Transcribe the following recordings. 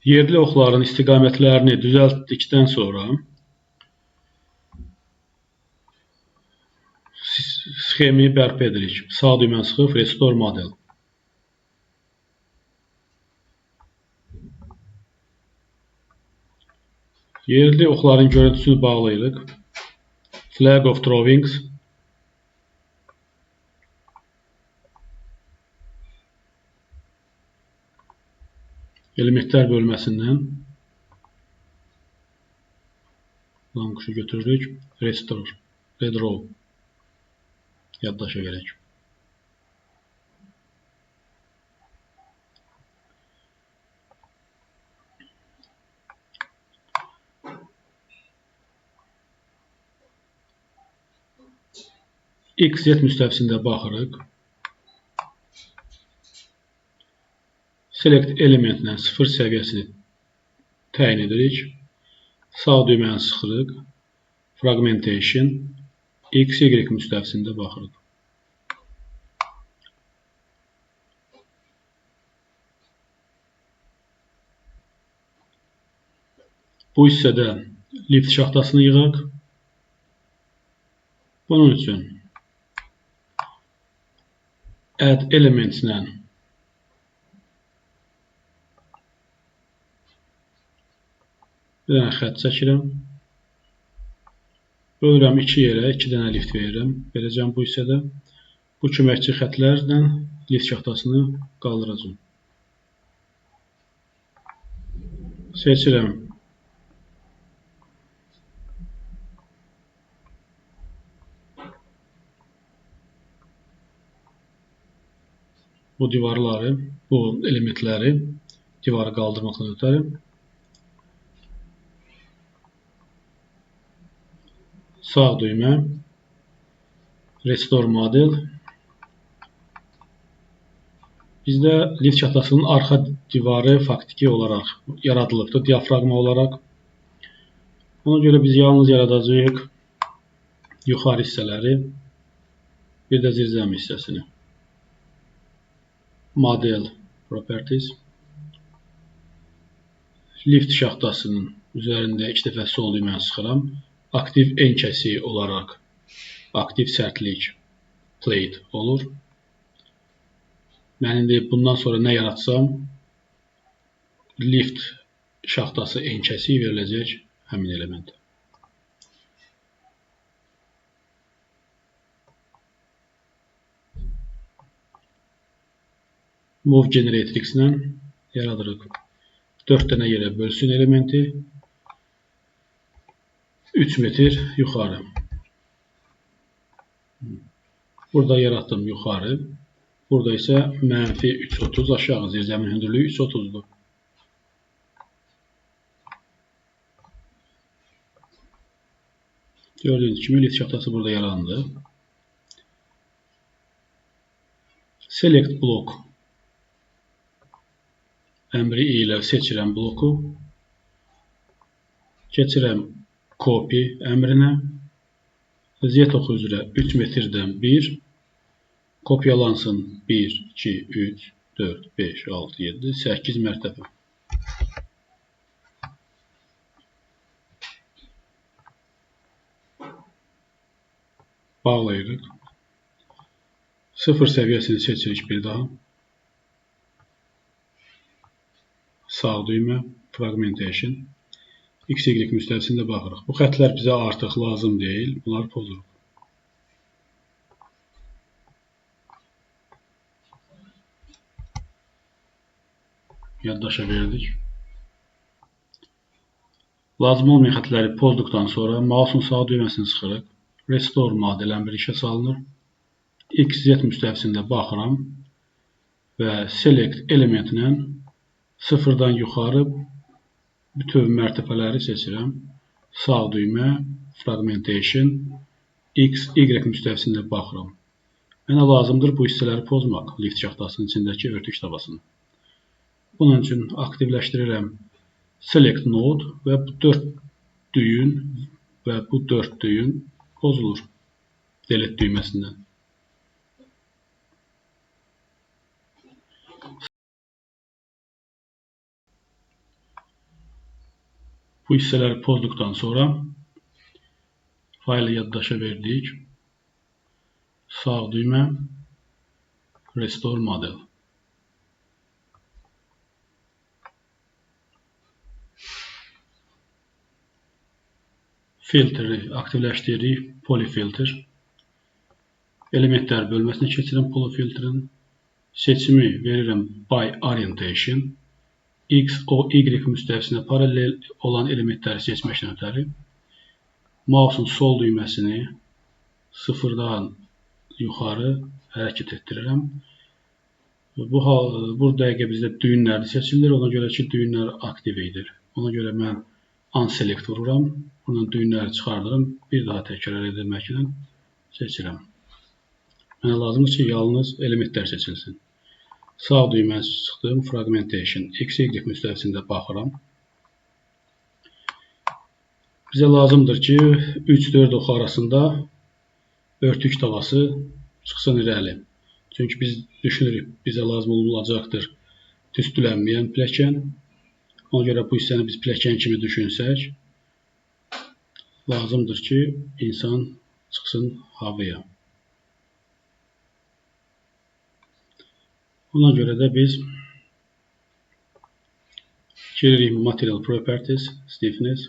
Yerli oxların istiqamətlərini düzəltdikdən sonra sxemi bərpa edirik. Sağ düyməni sıxıb Restore Model. Yerli oxların görüntüsünü bağlayırıq. Flag of Drawings. Elementlər bölməsindən quşu götürürük. Restore, Redraw yaddaşa verək. XZ müstəvisində baxırıq. Select elementlə 0 səviyyəsini təyin edirik. Sağ düyməni sıxırıq. Fragmentation. XY müstəvisində baxırıq. Bu hissədə lift şaxtasını yığaq. Bunun üçün Add Elements-lə bir dənə xətt çəkirəm. Bölürəm 2 yerə, 2 dənə lift verirəm. Verəcəm bu hissədə. Bu köməkçi xətlərlə lift şaxtasını qaldıracam. Seçirəm. Bu divarları, bu elementləri divarı qaldırmaqla ötəri. Sağ düymə, Restore Model. Bizdə lift şaxtasının arxa divarı faktiki olaraq yaradılıbdır, diafraqma olaraq. Ona görə biz yalnız yaradacağıq yuxarı hissələri, bir də zirzəmi hissəsini. Model Properties. Lift şaxtasının üzərində 2 dəfə sol düyməni sıxıram. Aktiv en kəsi olaraq aktiv sərtlik plate olur. Mən indi bundan sonra nə yaratsam, lift şaxtası en kəsi veriləcək həmin element. Move Generatrix-lə yaradırıq. 4 dənə yerə bölsün elementi. 3 metr yuxarı. Burada yaratdım yuxarı. Burada isə mənfi 330 aşağı. Zirzəmin hündürlüyü 330-dur. Gördüyünüz kimi lift şaxtası burada yarandı. Select Block əmri ilə seçirəm bloku. Keçirəm Copy əmrinə. Z oxu üzrə 3 metrdən 1. Kopyalansın 1, 2, 3, 4, 5, 6, 7, 8 mərtəbə. Bağlayırıq. 0 səviyyəsini seçirik bir daha. Sağ düymə, Fragmentation. XY müstəvisində baxırıq. Bu xətlər bizə artıq lazım deyil. Bunları pozuruq. Yaddaşa verdik. Lazım olmayan xətləri pozduqdan sonra mouse'un sağ düyməsini sıxırıq. Restore Model əmri işə salınır. XZ müstəvisində baxıram və Select elementlə 0-dan yuxarı bütün mərtəbələri seçirəm. Sağ düymə, Fragmentation, XY müstəvisində baxıram. Mənə lazımdır bu hissələri pozmaq, lift şaxtasının içindəki örtük tabasını. Bunun üçün aktivləşdirirəm Select Node və bu 4 düyün pozulur Delete düyməsindən. Bu hissələri pozduqdan sonra faylı yaddaşa verdik. Sağ düymə Restore Model. Filtri aktivləşdiririk. Polyfilter. Elementlər bölməsini keçirim polyfiltrin. Seçimi verirəm by orientation. X, O, Y müstəvisinə paralel olan elementləri seçməkdən ötəri mouse'un sol düyməsini sıfırdan yuxarı hərəkət etdirirəm. Bu dəqiqə bizdə düyünlər seçilir. Ona görə ki, düyünlər aktiv edir. Ona görə mən unselect vururam. Buradan düyünləri çıxardırım. Bir daha təkrar edilməklə seçirəm. Mənə lazımdır ki, yalnız elementlər seçilsin. Sağ düyməni çıxdım. Fragmentation. X, Y müstəvisində baxıram. Bizə lazımdır ki, 3-4 ox arasında örtük tavası çıxsın irəli. Çünki biz düşünürük, bizə lazım olacaqdır tüstülənməyən pilləkən. Ona görə bu hissəni biz pilləkən kimi düşünsək, lazımdır ki, insan çıxsın havaya. Ona görə də biz giririk Material Properties, Stiffness,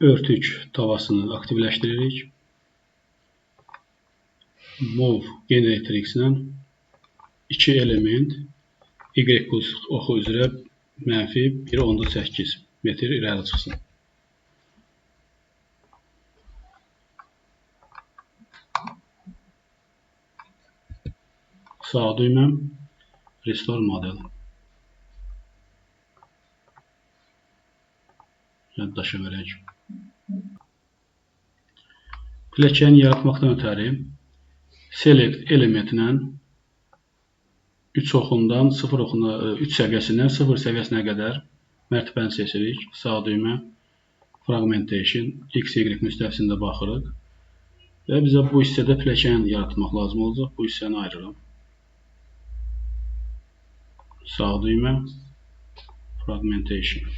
örtük tavasını aktivləşdiririk. Move Generator X-lə 2 element Y oxu üzrə mənfi 1.8 metr irəli çıxsın. Sağ düyməm Restore Model. Yaddaşa verək. Pilləkəni yaratmaqdan ötəri Select elementlə 3 oxundan 0 oxuna 3 səviyyəsindən 0 səviyyəsinə qədər mərtəbəni seçirik. Sağ düymə Fragmentation X, Y müstəvisində baxırıq. Və bizə bu hissədə pilləkən yaratmaq lazım olacaq. Bu hissəni ayırıram. Sağ düymə Fragmentation.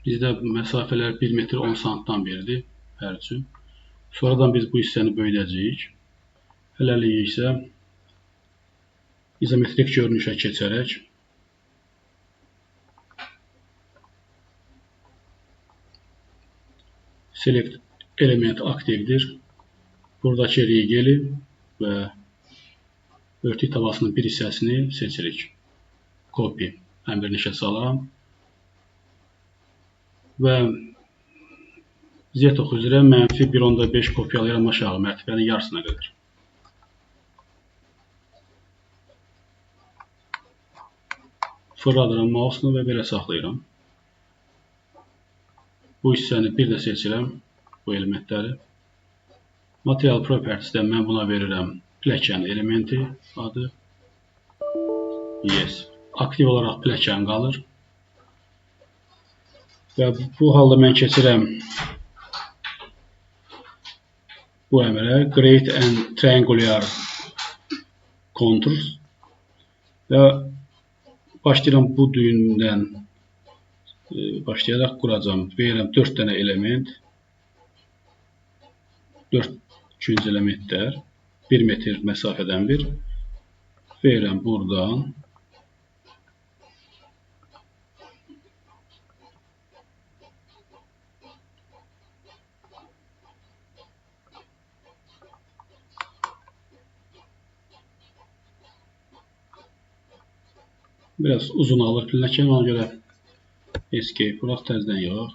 Bizdə məsafələr 1 metr 10 santdan beridir hər üçün. Sonradan biz bu hissəni böyüdəcəyik. Hələlik isə izometrik görünüşə keçərək Select element aktivdir. Buradakı rigeli və örtük tavasının bir hissəsini seçirik. Copy əmrini işə salıram. Və Z oxu üzrə mənfi 1.5 kopyalayıram aşağı mərtəbənin yarısına qədər. Fırladıram mouse'unu və belə saxlayıram. Bu hissəni bir də seçirəm, bu elementləri. Material Properties'dən mən buna verirəm pilləkən elementi adı. Yes. Aktiv olaraq pilləkən qalır. Və bu halda mən keçirəm bu əmrə Create and Triangular Contours və başlayıram bu düyündən başlayaraq quracam. Verirəm 4 dənə element, 4 ikinci elementlər, 1 metr məsafədən bir verirəm buradan. Biraz uzun alır pilləkən, ona görə escape vuraq, təzədən yığaq.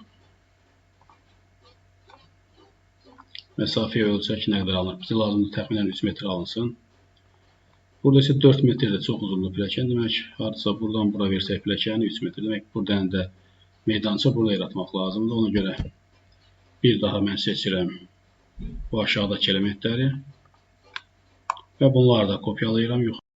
Məsafəyə ölçək nə qədər alınır. Bizə lazımdır təxminən 3 metr alınsın. Burada isə 4 metr də çox uzunlu pilləkən. Demək, hardasa buradan bura versək pilləkəni 3 metr. Demək, buradan da meydança burada yaratmaq lazımdır. Ona görə bir daha mən seçirəm bu aşağıdakı elementləri və bunları da kopyalayıram.